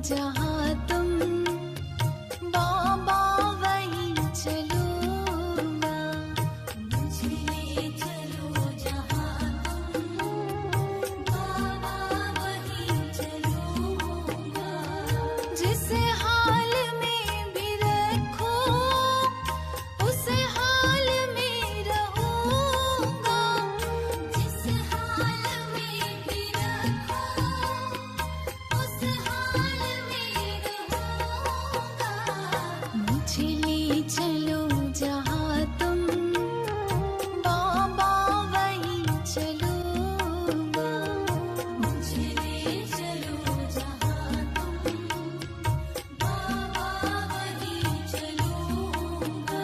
जहाँ तुम बाबा वहीं चलूंगा, मुझे ले चलो जहाँ तुम बाबा वहीं चलूंगा, जिस हाल में भी रखो उस हाल में रहूंगा, जिस हाल में भी रखो उस हाल में रहूंगा, मुझे ले चलो जहाँ तुम बाबा वहीं चलूंगा, मुझे ले चलो जहाँ तुम बाबा वहीं चलूंगा।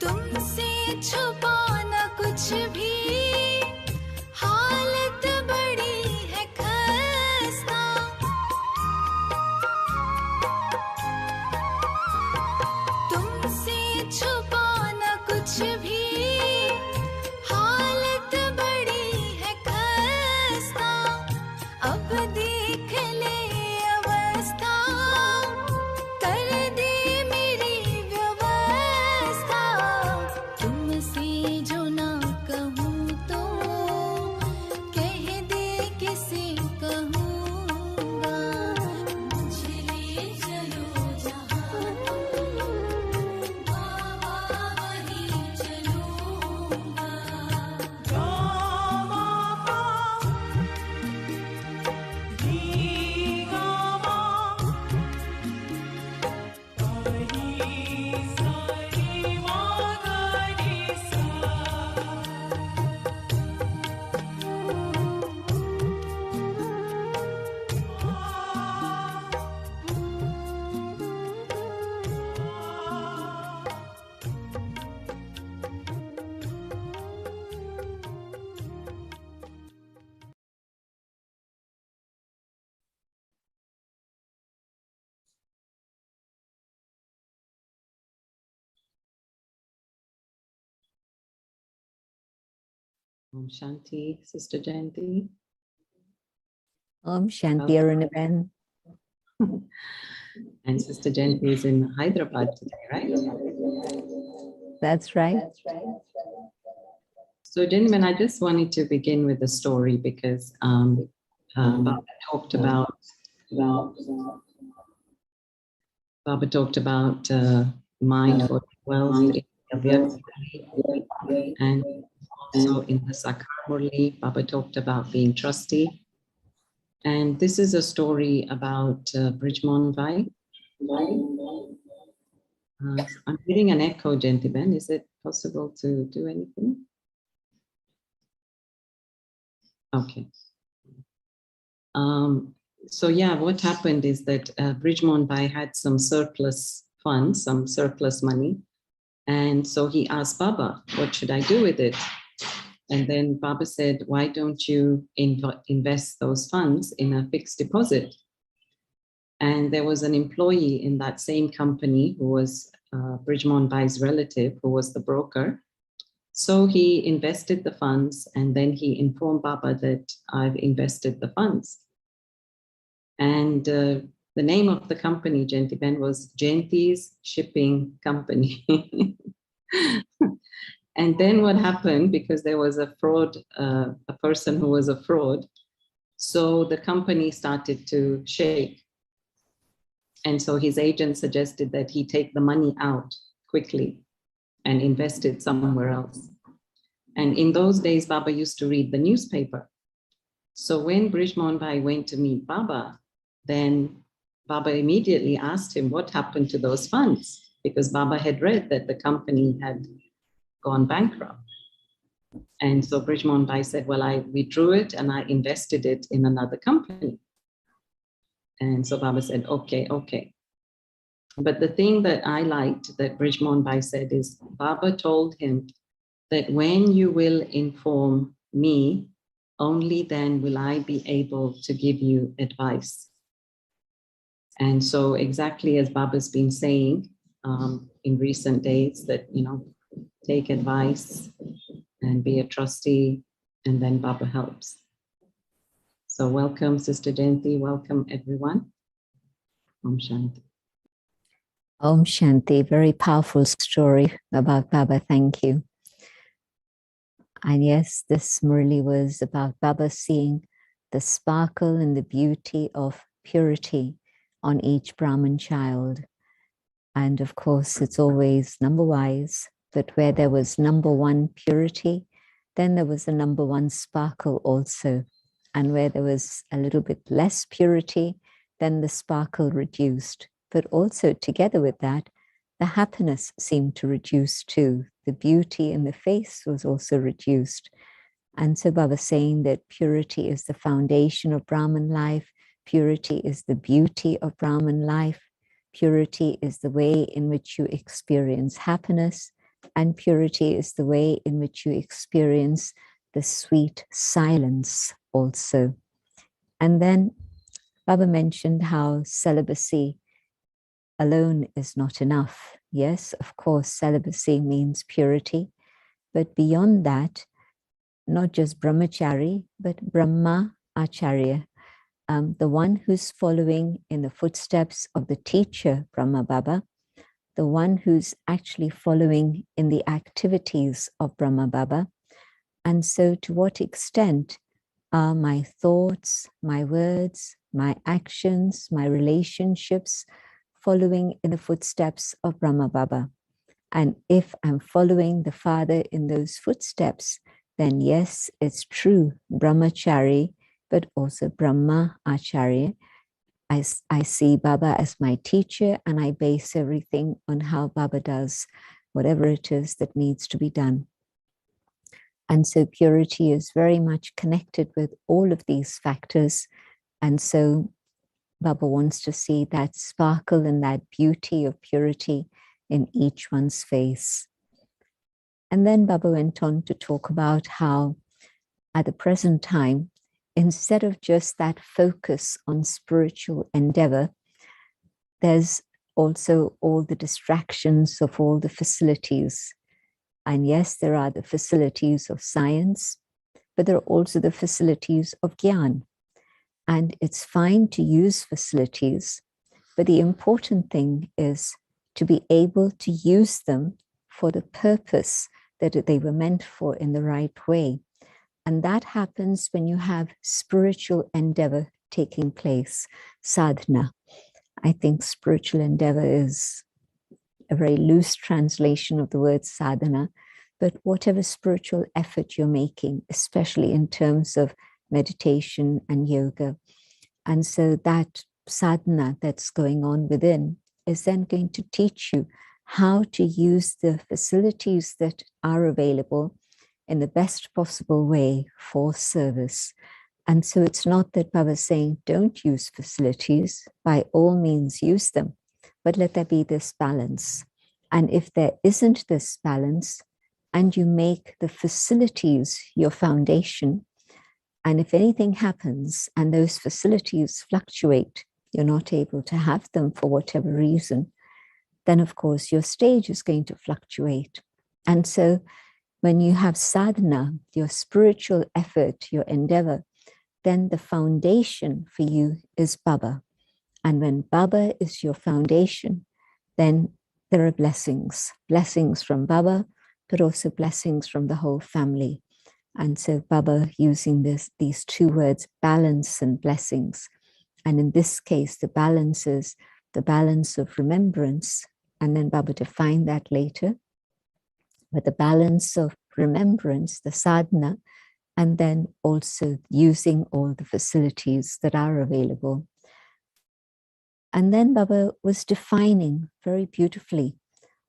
तुमसे छुपाना कुछ भी, हालत बड़ी है खस्ता, तुमसे छुपाना कुछ भी, हालत बड़ी है खस्ता, अब देख ले अवस्था, कर दे मेरी व्यवस्था, तुमसे जो ना कहूँ तो कह दे किसे कहूँगा, मुझे ले चलो जहाँ तुम बाबा वहीं चलूंगा। Om Shanti, Sister Jayanti. Om Shanti Arunaban. And Sister Jayanti is in Hyderabad today, right? That's right. So, gentlemen, I just wanted to begin with a story because Baba talked about mind for wealth in Avyakt, and also in the Sakar Murli, Baba talked about being trustee. And this is a story about Brijmohan Bhai. I'm getting an echo, gentlemen. Is it possible to do anything? Okay. So yeah, what happened is that Brijmohan Bhai had some surplus funds, some surplus money. And so he asked Baba, what should I do with it? And then Baba said, why don't you invest those funds in a fixed deposit? And there was an employee in that same company who was Brijmohan Bhai's relative, who was the broker. So he invested the funds, and then he informed Baba that I've invested the funds. And the name of the company, Jayanti, was Jayanti's Shipping Company. And then what happened, because there was a fraud, a person who was a fraud, so the company started to shake. And so his agent suggested that he take the money out quickly and invest it somewhere else. And in those days, Baba used to read the newspaper. So when Brijmohan Bhai went to meet Baba, then Baba immediately asked him what happened to those funds, because Baba had read that the company had gone bankrupt. And so Brijmohan Bhai said, well, I withdrew it and I invested it in another company. And so Baba said, okay, okay. But the thing that I liked that Brijmohan Bhai said is Baba told him that when you will inform me, only then will I be able to give you advice. And so exactly as Baba's been saying in recent days that, take advice and be a trustee, and then Baba helps. So welcome, Sister Jayanti. Welcome, everyone. Om Shanti. Om Shanti, very powerful story about Baba. Thank you. And yes, this Murli was about Baba seeing the sparkle and the beauty of purity on each Brahmin child. And of course, it's always number wise, but where there was number one purity, then there was a number one sparkle also. And where there was a little bit less purity, then the sparkle reduced. But also together with that, the happiness seemed to reduce too. The beauty in the face was also reduced. And so Baba saying that purity is the foundation of Brahman life. Purity is the beauty of Brahman life. Purity is the way in which you experience happiness. And purity is the way in which you experience the sweet silence also. And then Baba mentioned how celibacy alone is not enough. Yes, of course, celibacy means purity. But beyond that, not just brahmachari, but Brahma Acharya, the one who's following in the footsteps of the teacher, Brahma Baba, the one who's actually following in the activities of Brahma Baba. And so to what extent are my thoughts, my words, my actions, my relationships following in the footsteps of Brahma Baba? And if I'm following the Father in those footsteps, then yes, it's true, brahmachari, but also Brahma Acharya. I see Baba as my teacher, and I base everything on how Baba does whatever it is that needs to be done. And so purity is very much connected with all of these factors. And so Baba wants to see that sparkle and that beauty of purity in each one's face. And then Baba went on to talk about how at the present time, instead of just that focus on spiritual endeavor, there's also all the distractions of all the facilities. And yes, there are the facilities of science, but there are also the facilities of Gyan. And it's fine to use facilities, but the important thing is to be able to use them for the purpose that they were meant for in the right way. And that happens when you have spiritual endeavor taking place, sadhana. I think spiritual endeavor is a very loose translation of the word sadhana, but whatever spiritual effort you're making, especially in terms of meditation and yoga. And so that sadhana that's going on within is then going to teach you how to use the facilities that are available in the best possible way for service. And so it's not that Baba is saying don't use facilities, by all means use them, but let there be this balance. And if there isn't this balance, and you make the facilities your foundation, and if anything happens and those facilities fluctuate, you're not able to have them for whatever reason, then of course your stage is going to fluctuate. And so when you have sadhana, your spiritual effort, your endeavor, then the foundation for you is Baba. And when Baba is your foundation, then there are blessings from Baba, but also blessings from the whole family. And so Baba using these two words, balance and blessings. And in this case, the balance is the balance of remembrance. And then Baba defined that later. But the balance of remembrance, the sadhana, and then also using all the facilities that are available. And then Baba was defining very beautifully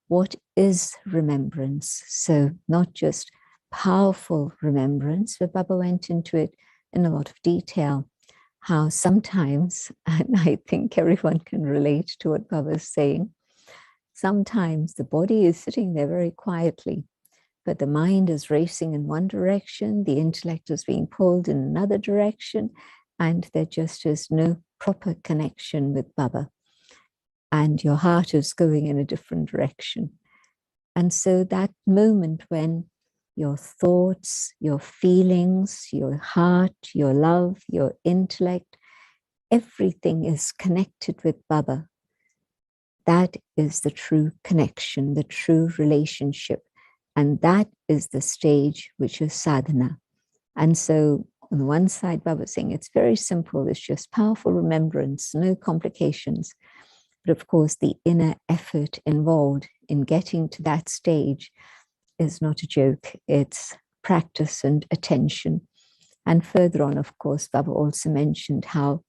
what is remembrance. So not just powerful remembrance, but Baba went into it in a lot of detail. How sometimes, and I think everyone can relate to what Baba is saying, sometimes the body is sitting there very quietly, but the mind is racing in one direction, the intellect is being pulled in another direction, and there just is no proper connection with Baba. And your heart is going in a different direction. And so that moment when your thoughts, your feelings, your heart, your love, your intellect, everything is connected with Baba. That is the true connection, the true relationship. And that is the stage which is sadhana. And so on the one side, Baba is saying it's very simple, it's just powerful remembrance, no complications. But of course, the inner effort involved in getting to that stage is not a joke. It's practice and attention. And further on, of course, Baba also mentioned how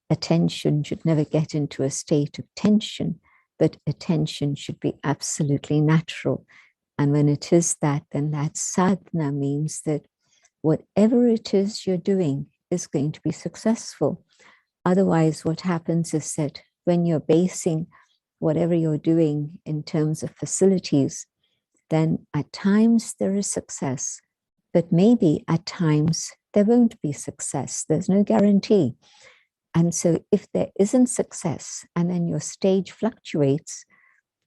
attention should never get into a state of tension, but attention should be absolutely natural. And when it is that, then that sadhana means that whatever it is you're doing is going to be successful. Otherwise, what happens is that when you're basing whatever you're doing in terms of facilities, then at times there is success, but maybe at times there won't be success. There's no guarantee. And so if there isn't success and then your stage fluctuates,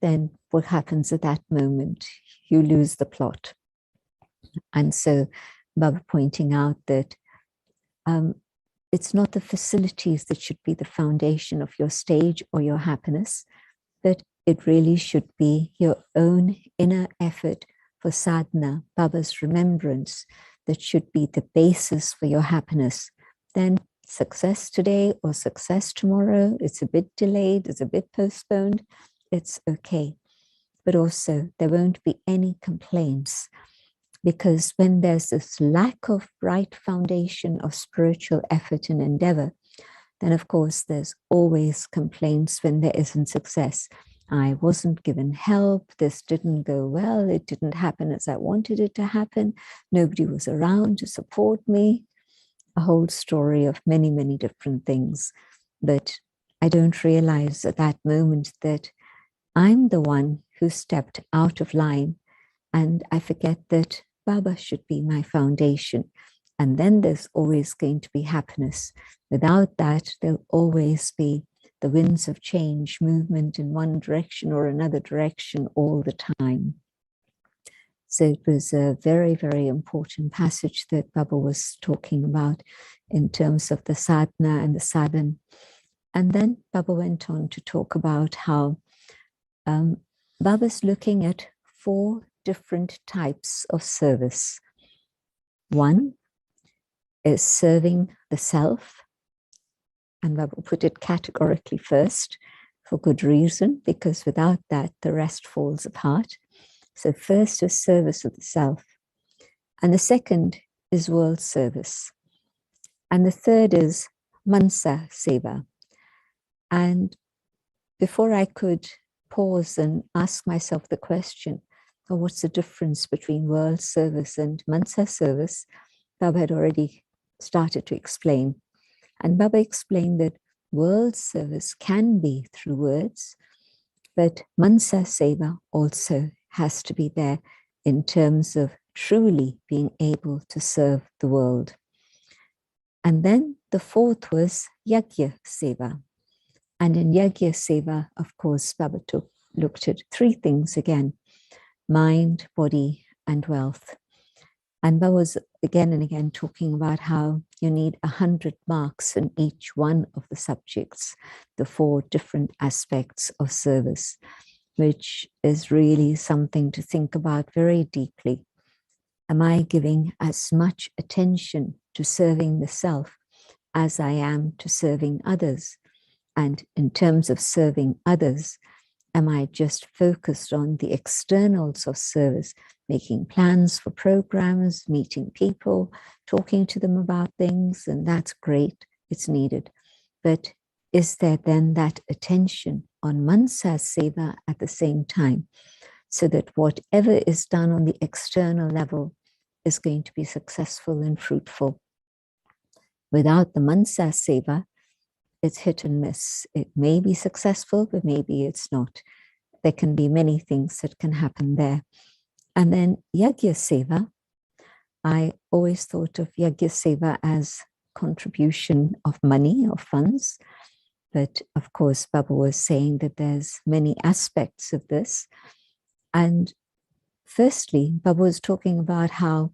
then what happens at that moment? You lose the plot. And so Baba pointing out that it's not the facilities that should be the foundation of your stage or your happiness, but it really should be your own inner effort for sadhana, Baba's remembrance, that should be the basis for your happiness. Then success today or success tomorrow, it's a bit delayed, it's a bit postponed, it's okay. But also there won't be any complaints, because when there's this lack of right foundation of spiritual effort and endeavor, then of course there's always complaints when there isn't success. I wasn't given help, this didn't go well, it didn't happen as I wanted it to happen, nobody was around to support me. A whole story of many, many different things. But I don't realize at that moment that I'm the one who stepped out of line, and I forget that Baba should be my foundation. And then there's always going to be happiness. Without that, there'll always be the winds of change, movement in one direction or another direction all the time. So it was a very, very important passage that Baba was talking about in terms of the sadhana and the sadhan. And then Baba went on to talk about how Baba's looking at 4 different types of service. One is serving the self. And Baba put it categorically first for good reason, because without that, the rest falls apart. So first is service of the self. And the second is world service. And the third is mansa seva. And before I could pause and ask myself the question, oh, what's the difference between world service and mansa service? Baba had already started to explain. And Baba explained that world service can be through words, but mansa seva also has to be there in terms of truly being able to serve the world. And then the fourth was yajna seva. And in yajna seva, of course, Baba looked at 3 things again: mind, body, and wealth. And Baba was again and again talking about how you need 100 marks in each one of the subjects, the 4 different aspects of service, which is really something to think about very deeply. Am I giving as much attention to serving the self as I am to serving others? And in terms of serving others, am I just focused on the externals of service, making plans for programs, meeting people, talking to them about things? And that's great, it's needed. But is there then that attention on mansa seva at the same time, so that whatever is done on the external level is going to be successful and fruitful. Without the mansa seva, it's hit and miss. It may be successful, but maybe it's not. There can be many things that can happen there. And then yajna seva, I always thought of yajna seva as contribution of money or funds. But of course, Baba was saying that there's many aspects of this. And firstly, Baba was talking about how,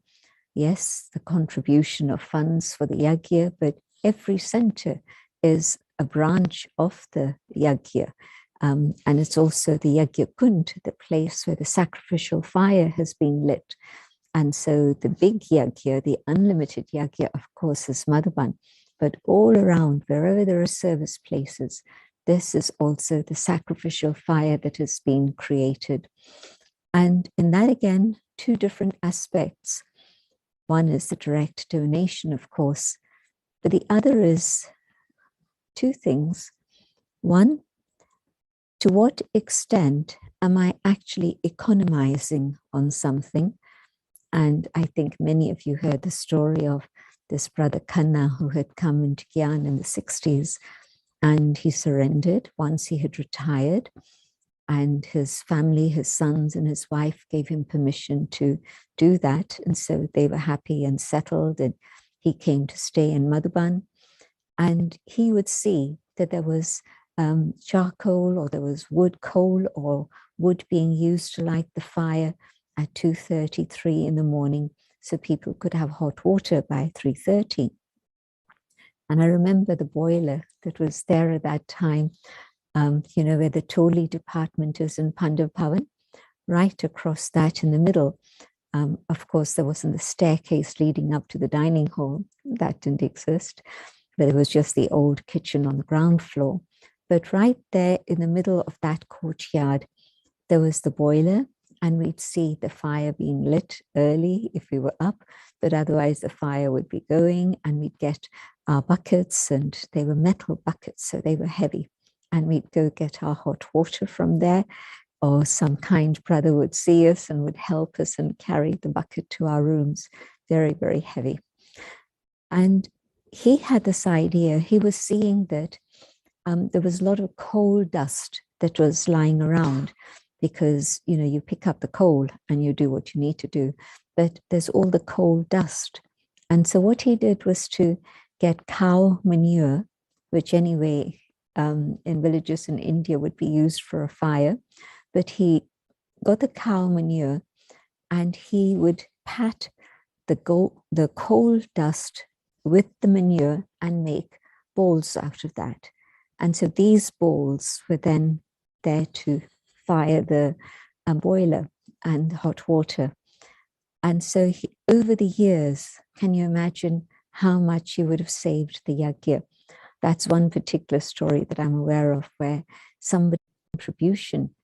yes, the contribution of funds for the yajna, but every center is a branch of the yajna. And it's also the yajna kund, the place where the sacrificial fire has been lit. And so the big yajna, the unlimited yajna, of course, is Madhuban. But all around, wherever there are service places, this is also the sacrificial fire that has been created. And in that, again, two different aspects. One is the direct donation, of course, but the other is two things. One, to what extent am I actually economizing on something? And I think many of you heard the story of this brother QnA who had come into Gyan in the 60s, and he surrendered once he had retired, and his family, his sons and his wife gave him permission to do that. And so they were happy and settled, and he came to stay in Madhuban. And he would see that there was charcoal, or there was wood coal or wood being used to light the fire at 2:33 in the morning, so people could have hot water by 3:30. And I remember the boiler that was there at that time, where the Toli department is in Pandav Bhavan, right across that in the middle. Of course, there wasn't the staircase leading up to the dining hall. That didn't exist, but it was just the old kitchen on the ground floor. But right there in the middle of that courtyard, there was the boiler, and we'd see the fire being lit early if we were up, but otherwise the fire would be going, and we'd get our buckets, and they were metal buckets, so they were heavy. And we'd go get our hot water from there, or some kind brother would see us and would help us and carry the bucket to our rooms. Very, very heavy. And he had this idea. He was seeing that there was a lot of coal dust that was lying around, because you pick up the coal and you do what you need to do, but there's all the coal dust. And so what he did was to get cow manure, which anyway in villages in India would be used for a fire, but he got the cow manure and he would pat the coal dust with the manure and make balls out of that. And so these balls were then there to fire the boiler and hot water. And so over the years, can you imagine how much he would have saved the yajna? That's one particular story that I'm aware of, where somebody's contribution,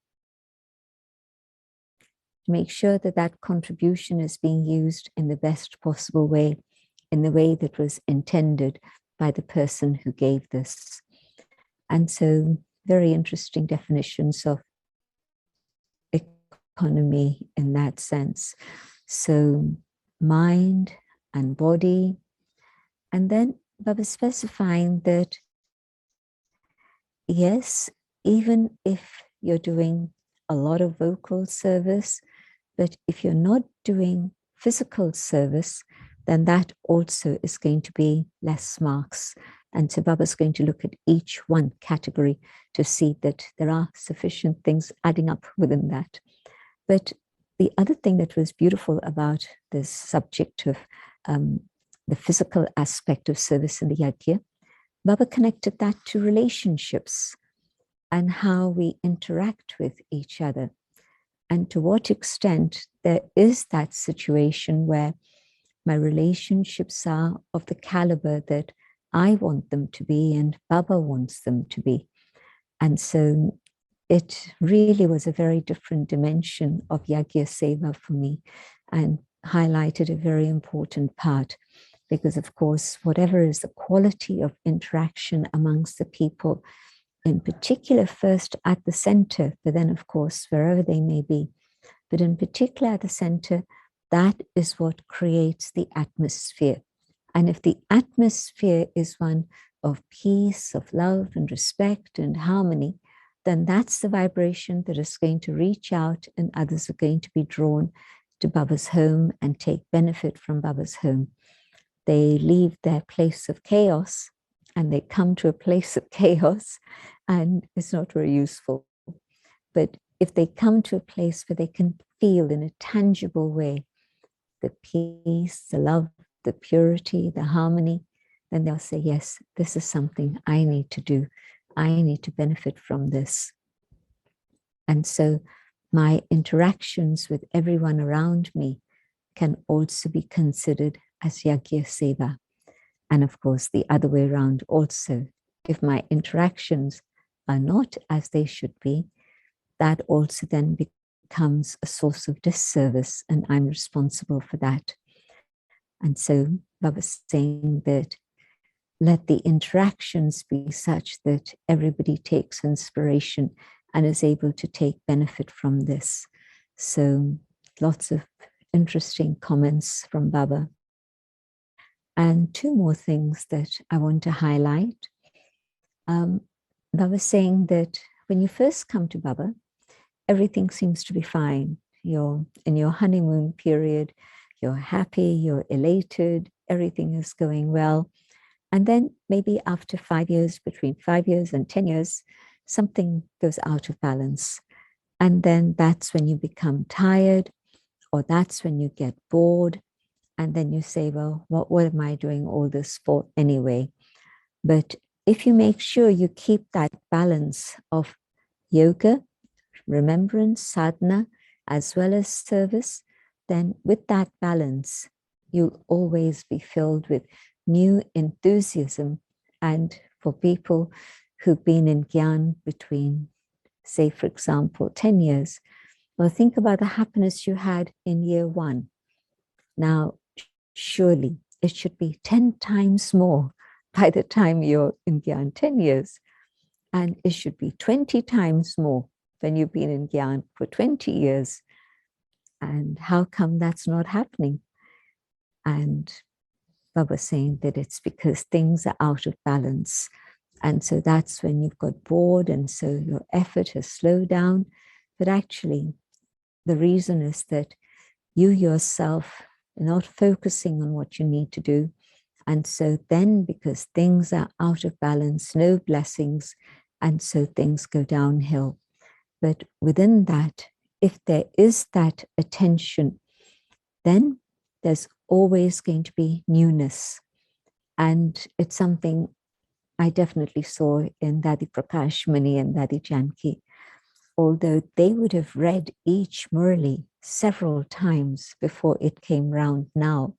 to make sure that that contribution is being used in the best possible way, in the way that was intended by the person who gave this. And so very interesting definitions of economy in that sense. So mind and body, and then Baba specifying that, yes, even if you're doing a lot of vocal service, but if you're not doing physical service, then that also is going to be less marks. And so Baba is going to look at each one category to see that there are sufficient things adding up within that. But the other thing that was beautiful about this subject of the physical aspect of service in the yajna, Baba connected that to relationships and how we interact with each other, and to what extent there is that situation where my relationships are of the caliber that I want them to be and Baba wants them to be. And so it really was a very different dimension of yajna seva for me, and highlighted a very important part, because of course, whatever is the quality of interaction amongst the people, in particular first at the center, but then of course, wherever they may be, but in particular at the center, that is what creates the atmosphere. And if the atmosphere is one of peace, of love and respect and harmony, then that's the vibration that is going to reach out, and others are going to be drawn to Baba's home and take benefit from Baba's home. They leave their place of chaos and they come to a place of chaos, and it's not very useful. But if they come to a place where they can feel in a tangible way the peace, the love, the purity, the harmony, then they'll say, yes, this is something I need to do. I need to benefit from this. And so my interactions with everyone around me can also be considered as yajna seva. And of course, the other way around also. If my interactions are not as they should be, that also then becomes a source of disservice, and I'm responsible for that. And so Baba's saying that let the interactions be such that everybody takes inspiration and is able to take benefit from this. So lots of interesting comments from Baba. And two more things that I want to highlight. Baba saying that when you first come to Baba, everything seems to be fine. You're in your honeymoon period, you're happy, you're elated, everything is going well. And then maybe after 5 years, between 5 years and 10 years, something goes out of balance. And then that's when you become tired, or that's when you get bored. And then you say, well, what am I doing all this for anyway? But if you make sure you keep that balance of yoga, remembrance, sadhana, as well as service, then with that balance, you'll always be filled with new enthusiasm. And for people who've been in Gyan between, say, for example, 10 years, well, think about the happiness you had in year 1. Now, surely it should be 10 times more by the time you're in Gyan 10 years. And it should be 20 times more when you've been in Gyan for 20 years. And how come that's not happening? And Baba saying that it's because things are out of balance. And so that's when you've got bored, and so your effort has slowed down. But actually, the reason is that you yourself are not focusing on what you need to do. And so then, because things are out of balance, no blessings, and so things go downhill. But within that, if there is that attention, then there's always going to be newness. And it's something I definitely saw in Dadi Prakash Mani and Dadi Janki. Although they would have read each Murli several times before it came round now.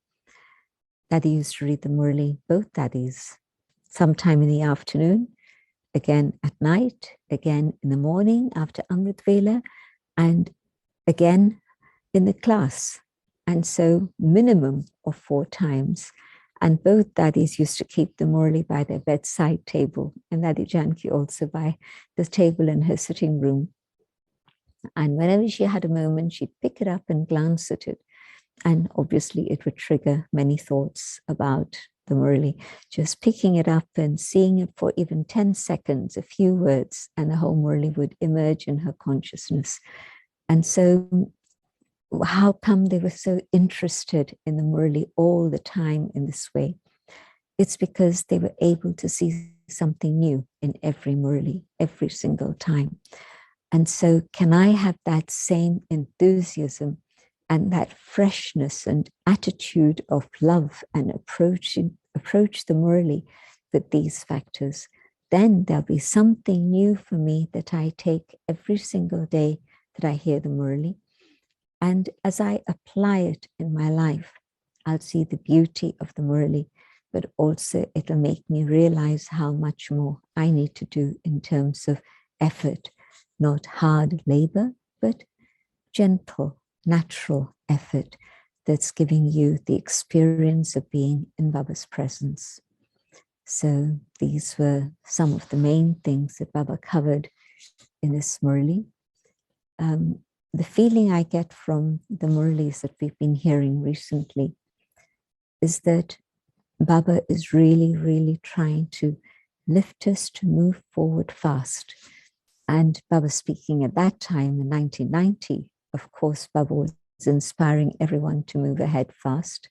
Dadi used to read the Murli, both Dadis, sometime in the afternoon, again at night, again in the morning after Amrit Vela, and again in the class. And so minimum of 4 times. And both Dadis used to keep the Murli by their bedside table, and Dadi Janki also by the table in her sitting room. And whenever she had a moment, she'd pick it up and glance at it. And obviously it would trigger many thoughts about the Murli. Just picking it up and seeing it for even 10 seconds, a few words, and the whole Murli would emerge in her consciousness. And so how come they were so interested in the Murli all the time in this way? It's because they were able to see something new in every Murli, every single time. And so can I have that same enthusiasm and that freshness and attitude of love and approach the Murli with these factors? Then there'll be something new for me that I take every single day that I hear the Murli. And as I apply it in my life, I'll see the beauty of the Murli, but also it'll make me realize how much more I need to do in terms of effort, not hard labor, but gentle, natural effort that's giving you the experience of being in Baba's presence. So these were some of the main things that Baba covered in this Murli. the feeling I get from the Murlis that we've been hearing recently is that Baba is really, really trying to lift us to move forward fast. And Baba speaking at that time in 1990, of course, Baba was inspiring everyone to move ahead fast.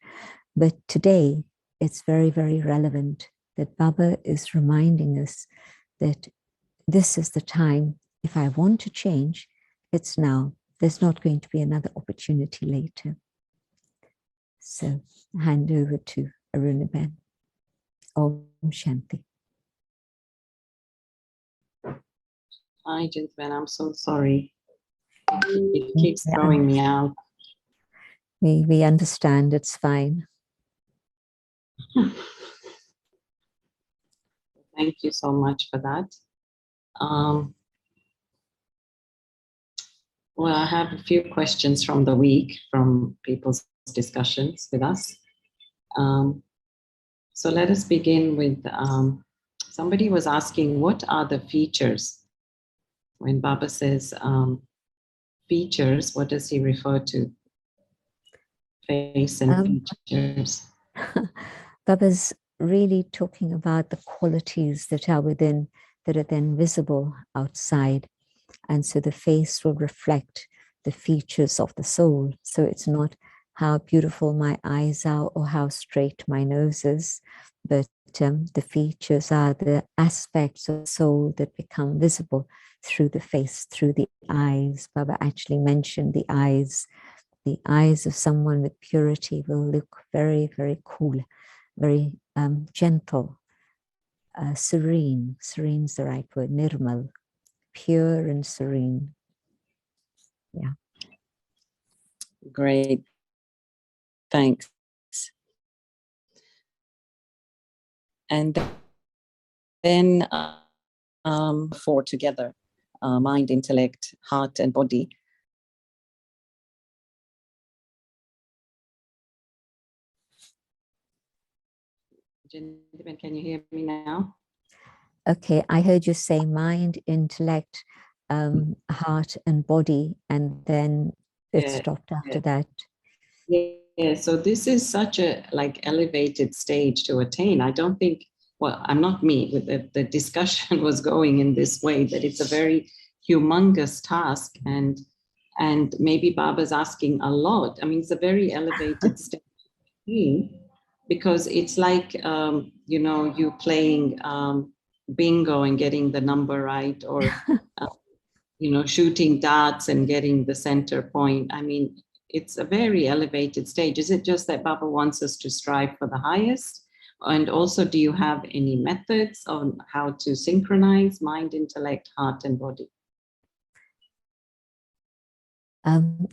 But today, it's very, very relevant that Baba is reminding us that this is the time. If I want to change, it's now. There's not going to be another opportunity later. So hand over to Arunaben. Om Shanti. Hi, gentlemen. I'm so sorry. It keeps throwing me out. We understand, it's fine. Thank you so much for that. Well, I have a few questions from the week from people's discussions with us. So let us begin with, somebody was asking, what are the features? When Baba says features, what does he refer to? Face and features. Baba's really talking about the qualities that are within, that are then visible outside. And so the face will reflect the features of the soul. So it's not how beautiful my eyes are or how straight my nose is, but the features are the aspects of soul that become visible through the face, through the eyes. Baba actually mentioned the eyes. The eyes of someone with purity will look very, very cool, very gentle, serene. Serene's the right word, nirmal, pure and serene. Yeah. Great. Thanks. And then four together, mind, intellect, heart, and body. Gentlemen, can you hear me now? Okay, I heard you say mind, intellect, heart, and body, and then it stopped after that. Yeah, so this is such a elevated stage to attain. I don't think, well, I'm not me, but the discussion was going in this way, that it's a very humongous task, and maybe Baba's asking a lot. I mean, it's a very elevated stage because it's like, you playing bingo and getting the number right, or, shooting darts and getting the center point. I mean, it's a very elevated stage. Is it just that Baba wants us to strive for the highest? And also, do you have any methods on how to synchronize mind, intellect, heart, and body?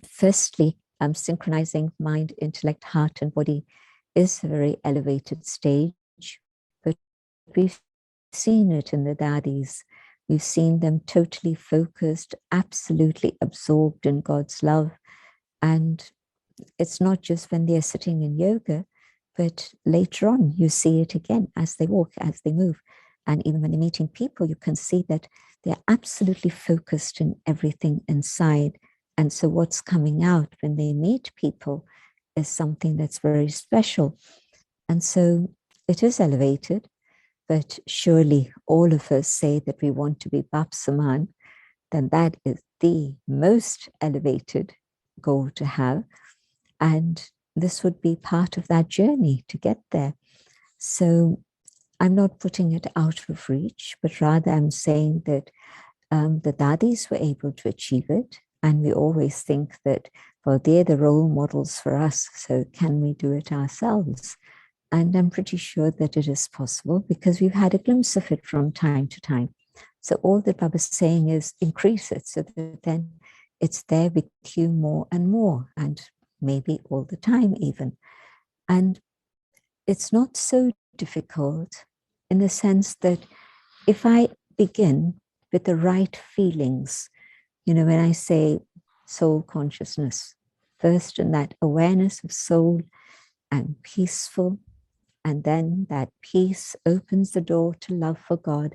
Firstly, synchronizing mind, intellect, heart, and body is a very elevated stage, but we've seen it in the daddies. We've seen them totally focused, absolutely absorbed in God's love. And it's not just when they're sitting in yoga, but later on, you see it again as they walk, as they move. And even when they're meeting people, you can see that they're absolutely focused in everything inside. And so what's coming out when they meet people is something that's very special. And so it is elevated, but surely all of us say that we want to be Bapsaman, then that is the most elevated goal to have. And this would be part of that journey to get there. So I'm not putting it out of reach, but rather I'm saying that the daddies were able to achieve it. And we always think that, well, they're the role models for us, so can we do it ourselves? And I'm pretty sure that it is possible because we've had a glimpse of it from time to time. So all that Baba's saying is increase it so that then it's there with you more and more, and maybe all the time even. And it's not so difficult in the sense that if I begin with the right feelings, when I say soul consciousness, first in that awareness of soul and peaceful, and then that peace opens the door to love for God,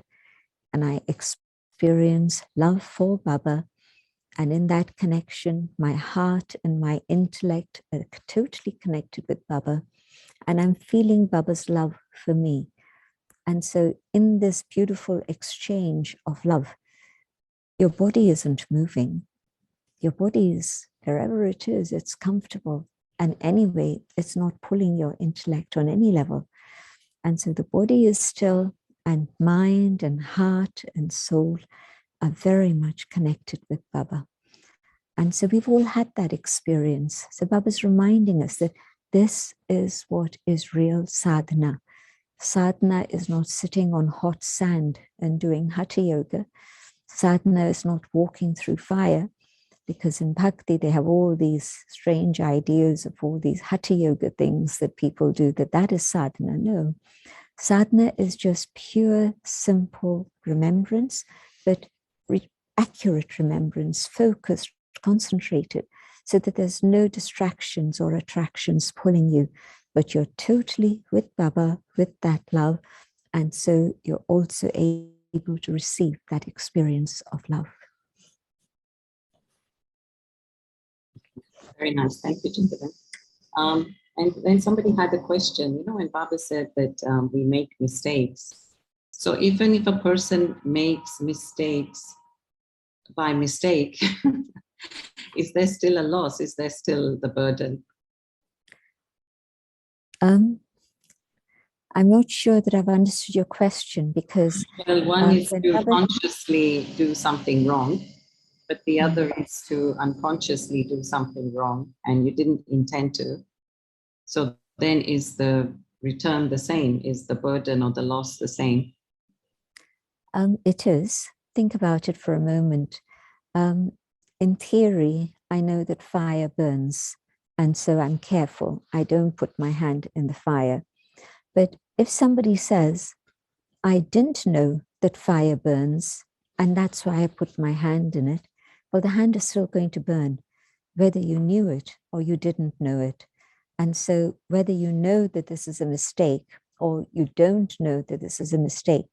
and I experience love for Baba, And in that connection, my heart and my intellect are totally connected with Baba. And I'm feeling Baba's love for me. And so in this beautiful exchange of love, your body isn't moving. Your body is, wherever it is, it's comfortable. And anyway, it's not pulling your intellect on any level. And so the body is still, and mind and heart and soul are very much connected with Baba. And so we've all had that experience. So Baba's reminding us that this is what is real sadhana. Sadhana is not sitting on hot sand and doing hatha yoga. Sadhana is not walking through fire, because in bhakti they have all these strange ideas of all these hatha yoga things that people do, that is sadhana. No, sadhana is just pure, simple remembrance, but accurate remembrance, focused, concentrated, so that there's no distractions or attractions pulling you, but you're totally with Baba, with that love. And so you're also able to receive that experience of love. Very nice. Thank you, Chintavan. And then somebody had a question, when Baba said that we make mistakes. So even if a person makes mistakes by mistake, is there still a loss? Is there still the burden? I'm not sure that I've understood your question, because well, one is to consciously do something wrong, but the other is to unconsciously do something wrong and you didn't intend to. So then is the return the same? Is the burden or the loss the same? It is. Think about it for a moment. In theory, I know that fire burns, and so I'm careful. I don't put my hand in the fire. But if somebody says, I didn't know that fire burns, and that's why I put my hand in it, well, the hand is still going to burn, whether you knew it or you didn't know it. And so whether you know that this is a mistake or you don't know that this is a mistake,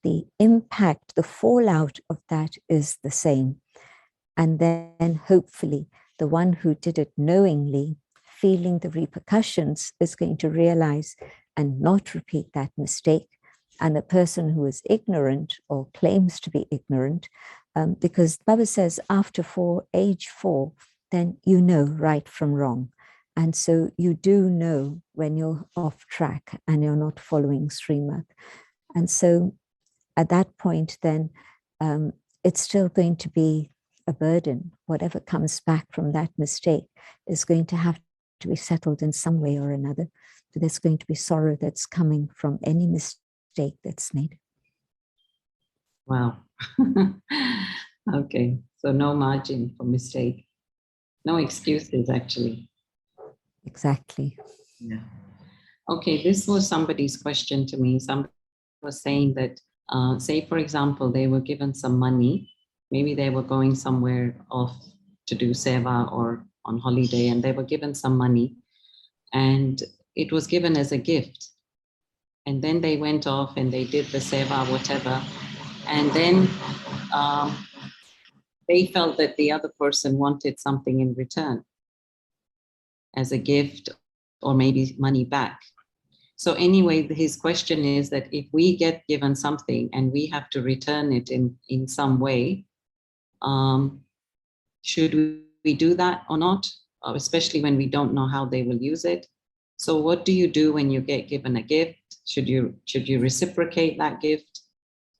the impact, the fallout of that is the same. And then hopefully the one who did it knowingly, feeling the repercussions, is going to realize and not repeat that mistake. And the person who is ignorant or claims to be ignorant, because Baba says after age 4, then you know right from wrong. And so you do know when you're off track and you're not following Srimad. And so at that point, then it's still going to be a burden. Whatever comes back from that mistake is going to have to be settled in some way or another. So there's going to be sorrow that's coming from any mistake that's made. Wow. Okay, so no margin for mistake. No excuses, actually. Exactly. Yeah. Okay, this was somebody's question to me. Somebody was saying that, say, for example, they were given some money. Maybe they were going somewhere off to do seva or on holiday, and they were given some money, and it was given as a gift. And then they went off and they did the seva, whatever. And then they felt that the other person wanted something in return as a gift or maybe money back. So anyway, his question is that if we get given something and we have to return it in some way, should we do that or not? Especially when we don't know how they will use it. So what do you do when you get given a gift? Should you reciprocate that gift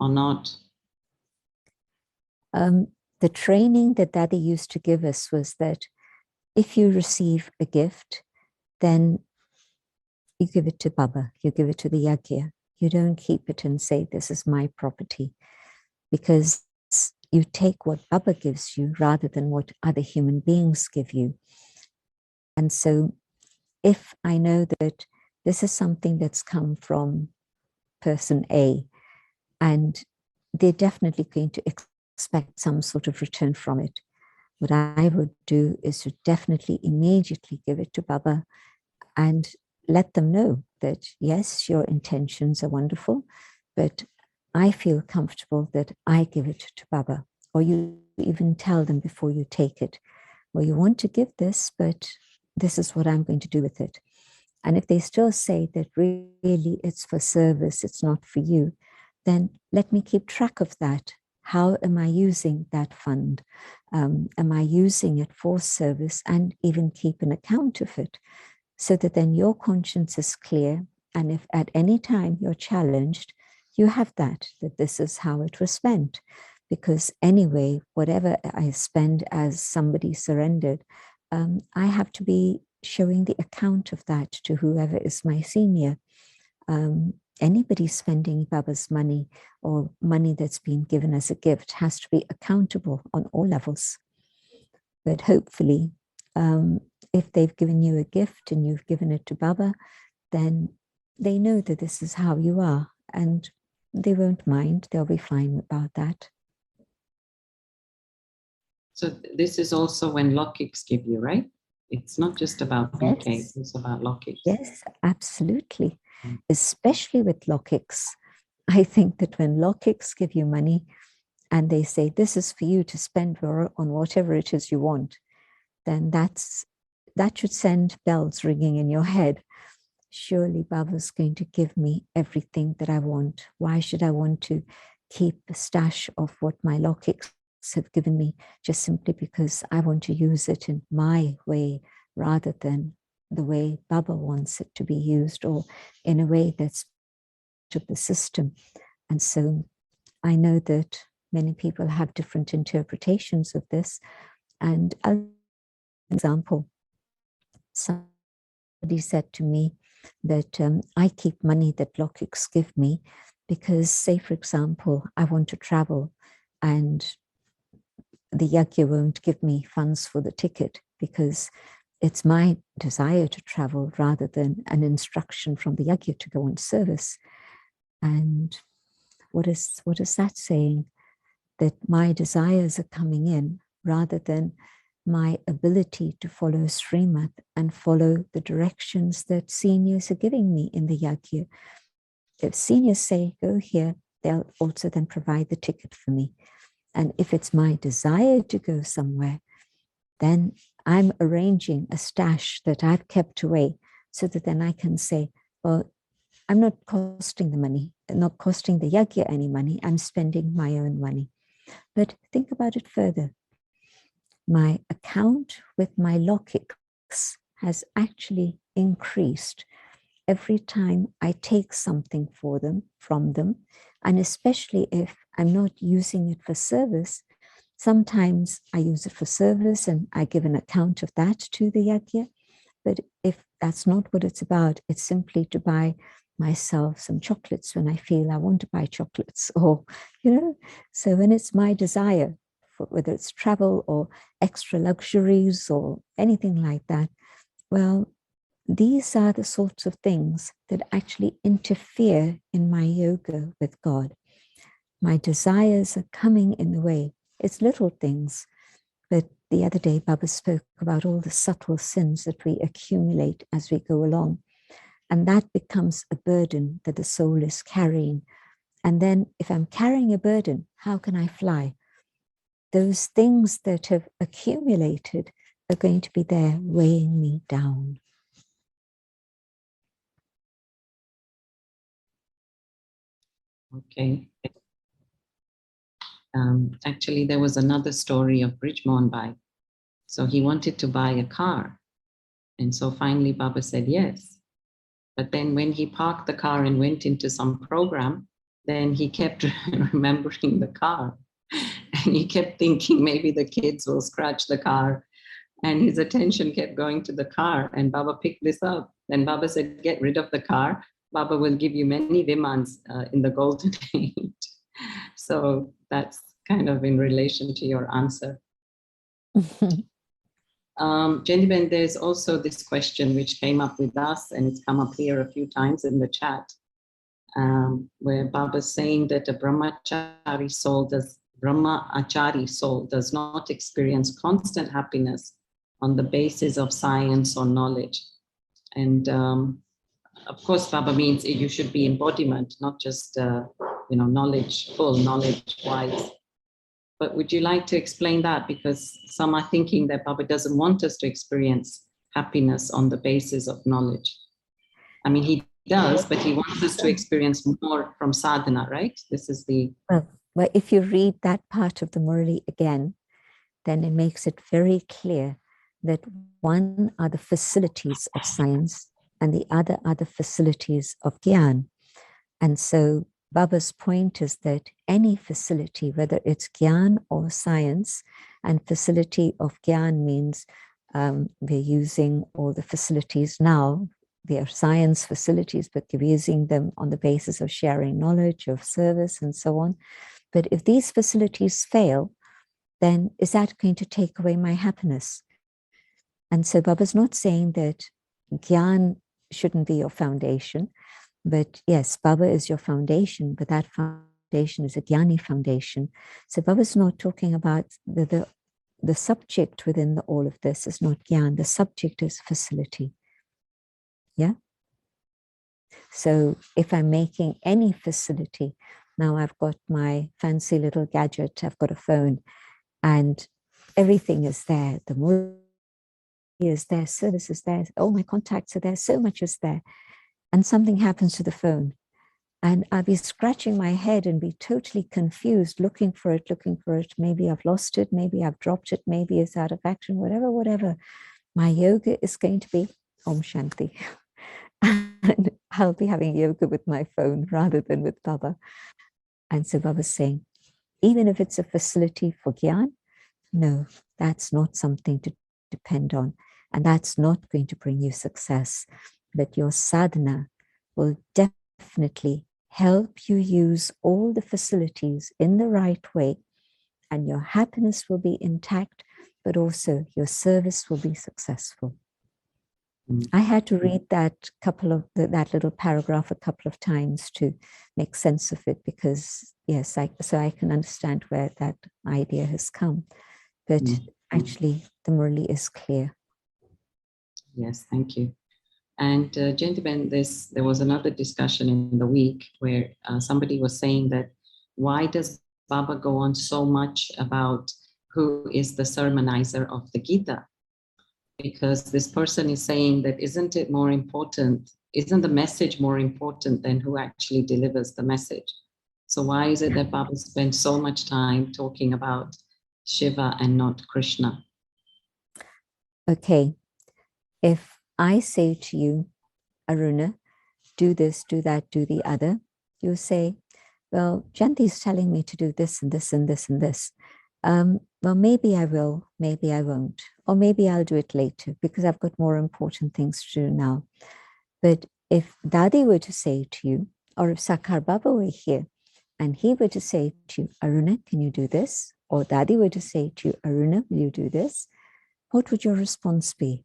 or not? The training that Daddy used to give us was that if you receive a gift, then you give it to Baba, you give it to the yajna. You don't keep it and say, this is my property, because you take what Baba gives you rather than what other human beings give you. And so if I know that this is something that's come from person A, and they're definitely going to expect some sort of return from it, what I would do is to definitely immediately give it to Baba and let them know that, yes, your intentions are wonderful, but I feel comfortable that I give it to Baba, or you even tell them before you take it, well, you want to give this, but this is what I'm going to do with it. And if they still say that really it's for service, it's not for you, then let me keep track of that. How am I using that fund? Am I using it for service, and even keep an account of it, so that then your conscience is clear. And if at any time you're challenged, you have that this is how it was spent. Because anyway, whatever I spend as somebody surrendered, I have to be showing the account of that to whoever is my senior. Anybody spending Baba's money or money that's been given as a gift has to be accountable on all levels. But hopefully, if they've given you a gift and you've given it to Baba, then they know that this is how you are, and they won't mind. They'll be fine about that. So this is also when Lokkiks give you, right? It's not just about PK, Yes. it's about Lokkiks. Yes, absolutely. Especially with Lokkiks. I think that when Lokkiks give you money and they say, this is for you to spend on whatever it is you want, then that should send bells ringing in your head. Surely Baba's going to give me everything that I want. Why should I want to keep a stash of what my Lokkiks have given me just simply because I want to use it in my way rather than the way Baba wants it to be used, or in a way that's to the system? And so I know that many people have different interpretations of this. And as an example, somebody said to me that I keep money that Lokkiks give me because, say, for example, I want to travel and the yagya won't give me funds for the ticket because it's my desire to travel rather than an instruction from the yagya to go on service. And what is that saying? That my desires are coming in rather than my ability to follow Srimad and follow the directions that seniors are giving me in the yagya. If seniors say, go here, they'll also then provide the ticket for me. And if it's my desire to go somewhere, then I'm arranging a stash that I've kept away so that then I can say, well, I'm not costing the money, not costing the yagya any money, I'm spending my own money. But think about it further. My account with my Lokkiks has actually increased every time I take something from them, and especially if I'm not using it for service. Sometimes I use it for service and I give an account of that to the yagya. But if that's not what it's about, it's simply to buy myself some chocolates when I feel I want to buy chocolates, or, so when it's my desire, for whether it's travel or extra luxuries or anything like that, well, these are the sorts of things that actually interfere in my yoga with God. My desires are coming in the way. It's little things, but the other day Baba spoke about all the subtle sins that we accumulate as we go along. And that becomes a burden that the soul is carrying. And then if I'm carrying a burden, how can I fly? Those things that have accumulated are going to be there weighing me down. Okay. Actually, there was another story of Brijmohan Bhai. So he wanted to buy a car. And so finally Baba said yes. But then when he parked the car and went into some program, then he kept remembering the car. And he kept thinking maybe the kids will scratch the car. And his attention kept going to the car. And Baba picked this up. Then Baba said, get rid of the car. Baba will give you many vimans in the golden age. So that's kind of in relation to your answer. Jennifer, there's also this question which came up with us, and it's come up here a few times in the chat, where Baba's saying that a brahmachari soul does not experience constant happiness on the basis of science or knowledge. And of course, Baba means you should be embodiment, not just knowledge, full knowledge-wise. But would you like to explain that? Because some are thinking that Baba doesn't want us to experience happiness on the basis of knowledge. I mean, he does, but he wants us to experience more from sadhana, right? This is the... Well, if you read that part of the Murli again, then it makes it very clear that one are the facilities of science and the other are the facilities of Gyan. And so Baba's point is that any facility, whether it's Gyan or science, and facility of Gyan means we're using all the facilities now. They are science facilities, but we're using them on the basis of sharing knowledge, of service, and so on. But if these facilities fail, then is that going to take away my happiness? And so Baba's not saying that Gyan shouldn't be your foundation, but yes, Baba is your foundation, but that foundation is a Jnani foundation. So Baba's not talking about the subject within all of this is not Gyan. The subject is facility. Yeah? So if I'm making any facility, now I've got my fancy little gadget, I've got a phone, and everything is there. The Murli is there, service is there, all my contacts are there, so much is there. And something happens to the phone. And I'll be scratching my head and be totally confused, looking for it. Maybe I've lost it, maybe I've dropped it, maybe it's out of action, whatever. My yoga is going to be Om Shanti. And I'll be having yoga with my phone rather than with Baba. And so Baba's saying, even if it's a facility for Gyan, no, that's not something to depend on. And that's not going to bring you success. But your sadhana will definitely help you use all the facilities in the right way, and your happiness will be intact, but also your service will be successful. I had to read that that little paragraph a couple of times to make sense of it, because yes, so I can understand where that idea has come. But actually, the Murli is clear. Yes, thank you. And gentlemen, there was another discussion in the week where somebody was saying that why does Baba go on so much about who is the sermonizer of the Gita? Because this person is saying that isn't the message more important than who actually delivers the message? So why is it that Baba spends so much time talking about Shiva and not Krishna? Okay, if I say to you, Aruna, do this, do that, do the other, you say, well, Jayanti is telling me to do this and this and this and this. Well, maybe I will, maybe I won't, or maybe I'll do it later because I've got more important things to do now. But if Dadi were to say to you, or if Sakhar Baba were here and he were to say to you, Aruna, can you do this? Or Dadi were to say to you, Aruna, will you do this? What would your response be?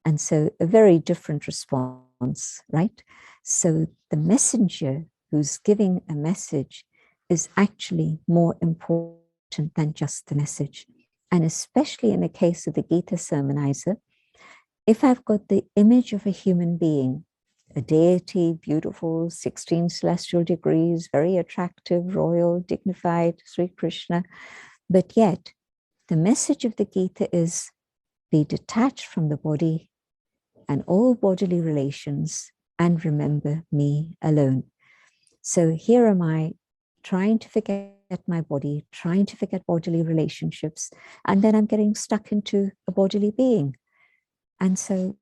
And so a very different response, right? So the messenger who's giving a message is actually more important than just the message. And especially in the case of the Gita sermonizer, if I've got the image of a human being, a deity, beautiful, 16 celestial degrees, very attractive, royal, dignified, Sri Krishna, but yet the message of the Gita is be detached from the body and all bodily relations and remember me alone. So here am I trying to forget my body, trying to forget bodily relationships, and then I'm getting stuck into a bodily being. And so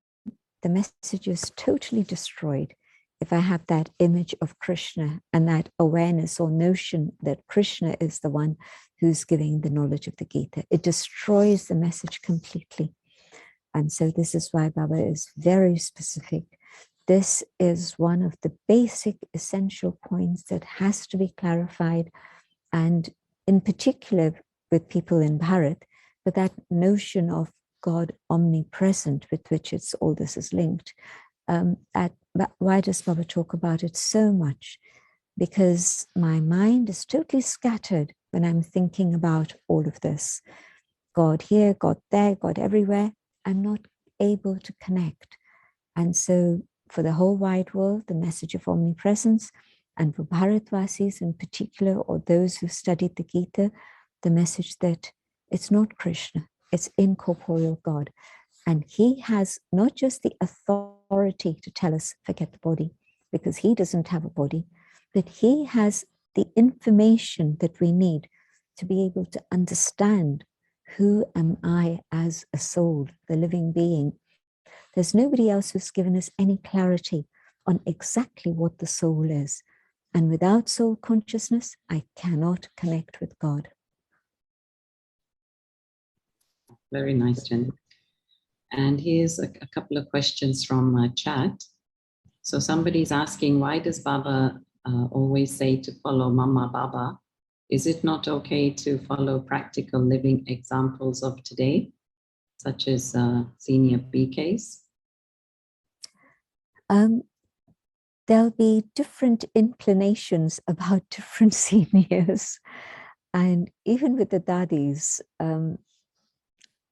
the message is totally destroyed if I have that image of Krishna and that awareness or notion that Krishna is the one who's giving the knowledge of the Gita. It destroys the message completely. And so this is why Baba is very specific. This is one of the basic essential points that has to be clarified, and in particular with people in Bharat, but that notion of God omnipresent with which all this is linked. Why does Baba talk about it so much? Because my mind is totally scattered when I'm thinking about all of this. God here, God there, God everywhere. I'm not able to connect. And so for the whole wide world, the message of omnipresence, and for Bharatvasis in particular, or those who studied the Gita, the message that it's not Krishna, it's incorporeal God. And he has not just the authority to tell us, forget the body, because he doesn't have a body, but he has the information that we need to be able to understand who am I as a soul, the living being. There's nobody else who's given us any clarity on exactly what the soul is. And without soul consciousness, I cannot connect with God. Very nice, Jen. And here's a couple of questions from chat. So somebody's asking, why does Baba always say to follow Mama Baba? Is it not okay to follow practical living examples of today, such as senior BKs? There'll be different inclinations about different seniors. And even with the daddies,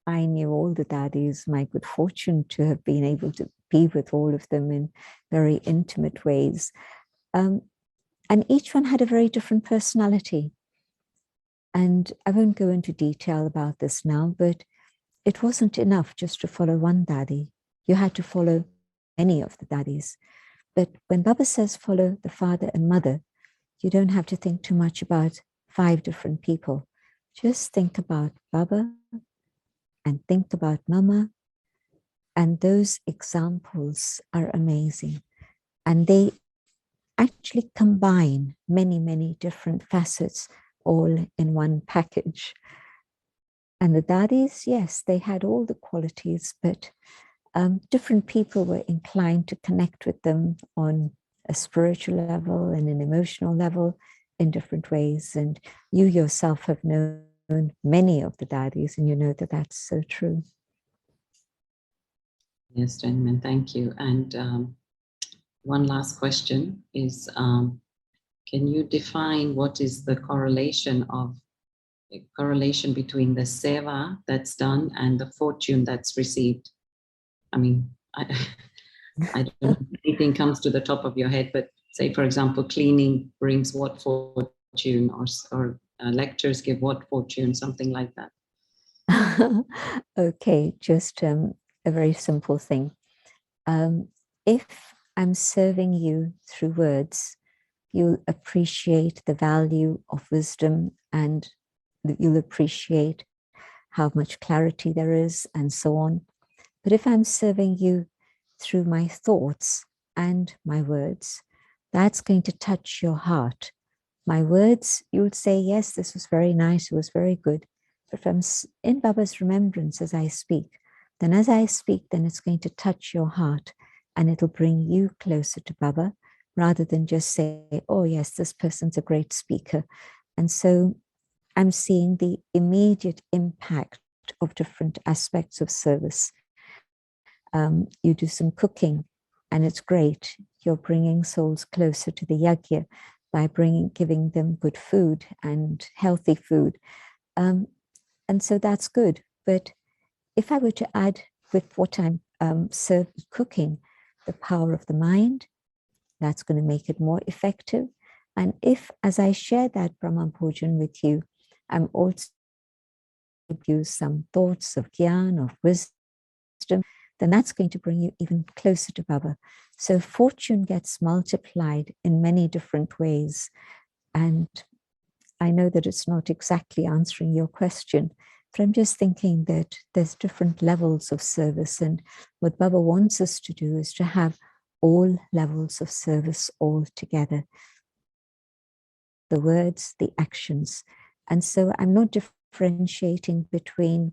I knew all the daddies, my good fortune to have been able to be with all of them in very intimate ways. And each one had a very different personality. And I won't go into detail about this now, but it wasn't enough just to follow one daddy. You had to follow any of the daddies. But when Baba says follow the father and mother, you don't have to think too much about 5 different people. Just think about Baba and think about Mama. And those examples are amazing. And they actually combine many, many different facets all in one package. And the daddies, yes, they had all the qualities, but different people were inclined to connect with them on a spiritual level and an emotional level in different ways. And you yourself have known many of the daddies, and you know that that's so true. Yes, gentlemen, thank you. And one last question is, can you define what is the correlation between the seva that's done and the fortune that's received? I mean, I don't know if anything comes to the top of your head, but say, for example, cleaning brings what fortune, or lectures give what fortune, something like that. Okay, just a very simple thing. If I'm serving you through words, you'll appreciate the value of wisdom, and you'll appreciate how much clarity there is, and so on. But if I'm serving you through my thoughts and my words, that's going to touch your heart. My words, you'll say, yes, this was very nice, it was very good. But if I'm in Baba's remembrance as I speak, then it's going to touch your heart, and it'll bring you closer to Baba, rather than just say, oh yes, this person's a great speaker. And so I'm seeing the immediate impact of different aspects of service. You do some cooking, and it's great. You're bringing souls closer to the yajna by giving them good food and healthy food. And so that's good. But if I were to add with what I'm cooking, the power of the mind, that's going to make it more effective. And if, as I share that Brahma Bhojan with you, I'm also use some thoughts of gyan, of wisdom, then that's going to bring you even closer to Baba. So fortune gets multiplied in many different ways. And I know that it's not exactly answering your question, but I'm just thinking that there's different levels of service. And what Baba wants us to do is to have all levels of service all together. The words, the actions. And so I'm not differentiating between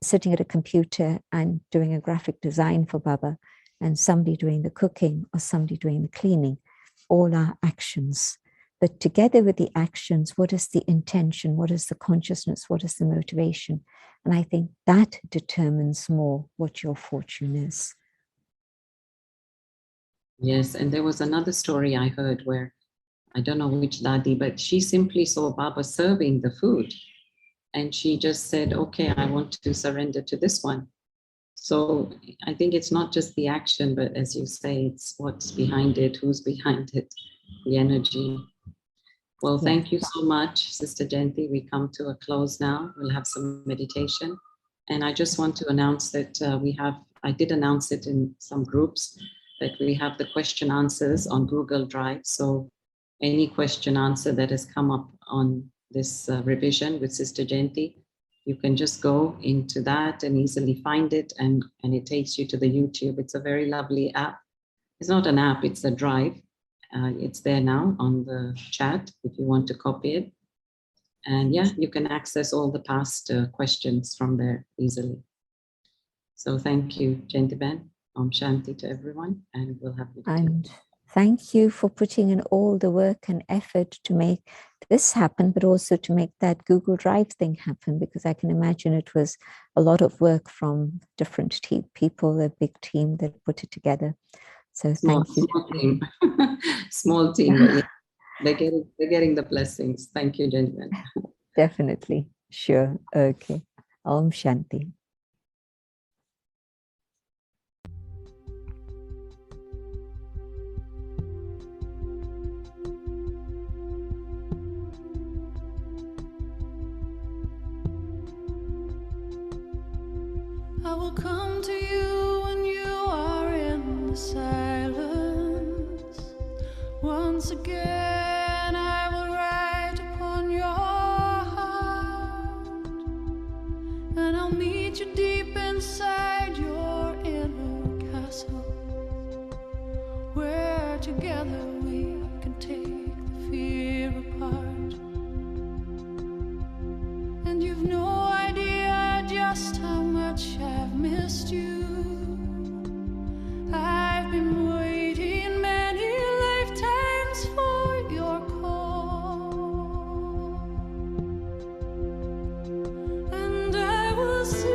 sitting at a computer and doing a graphic design for Baba and somebody doing the cooking or somebody doing the cleaning. All are actions. But together with the actions, what is the intention? What is the consciousness? What is the motivation? And I think that determines more what your fortune is. Yes, and there was another story I heard where, I don't know which Dadi, but she simply saw Baba serving the food. And she just said, okay, I want to surrender to this one. So I think it's not just the action, but as you say, it's what's behind it, who's behind it, the energy. Well, Yeah. thank you so much, Sister Jayanti. We come to a close now. We'll have some meditation. And I just want to announce that I did announce it in some groups, that we have the question answers on Google Drive. So any question answer that has come up on this revision with Sister Jayanti, you can just go into that and easily find it, and it takes you to the YouTube. It's a very lovely app. It's not an app, it's a drive. It's there now on the chat if you want to copy it. And yeah, you can access all the past questions from there easily. So thank you, Jayanti-ben. Shanti to everyone, and we'll have you. And thank you for putting in all the work and effort to make this happen, but also to make that Google Drive thing happen, because I can imagine it was a lot of work from different people, a big team that put it together. So thank you. Small team, small team, but yeah, they're getting the blessings. Thank you, Jayanti-ben. Definitely. Sure. Okay. Om Shanti. I will come to you when you are in the silence. Once again, I will write upon your heart, and I'll meet you deep inside your inner castle, where together we can take the fear apart. And you've no idea just how much I've missed you. I've been waiting many lifetimes for your call, and I will sing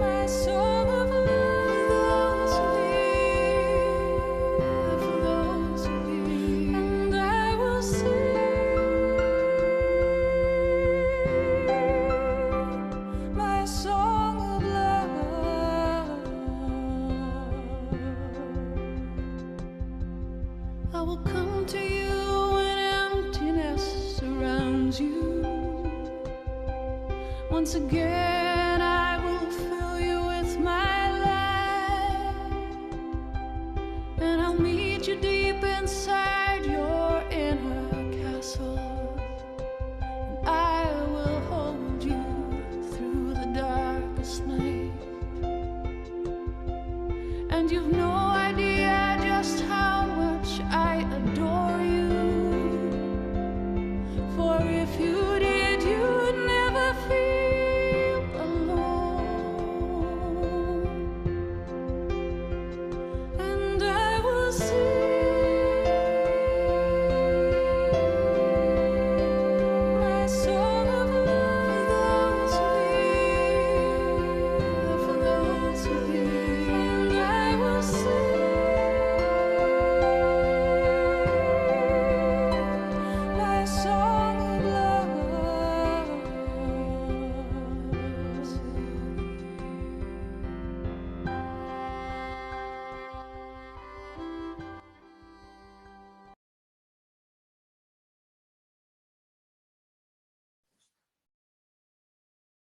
my song of love for those who hear, and I will sing my song of love. I will come to you when emptiness surrounds you. Once again, I will fill you with my life, and I'll meet you deep inside